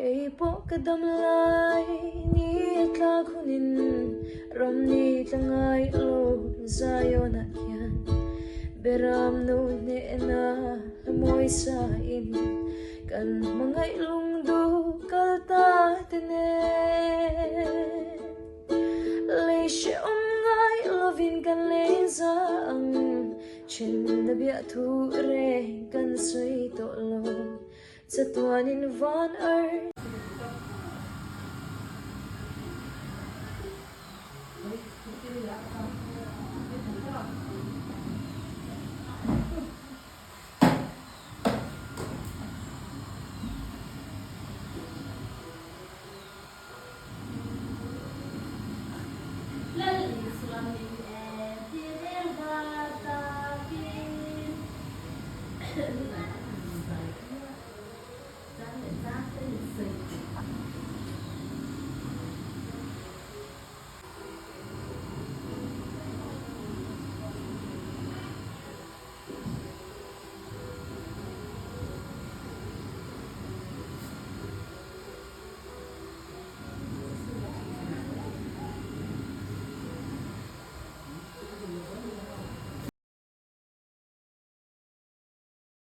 Kay po kadamlay ni tla kunin ram ni tangay lo zayo na yan beram no ne na moy sa in kan mga ilong do kalta tene lay she ngay lovin kan leza ang chin na bia tu re kan sui to lo sa tuanin van earth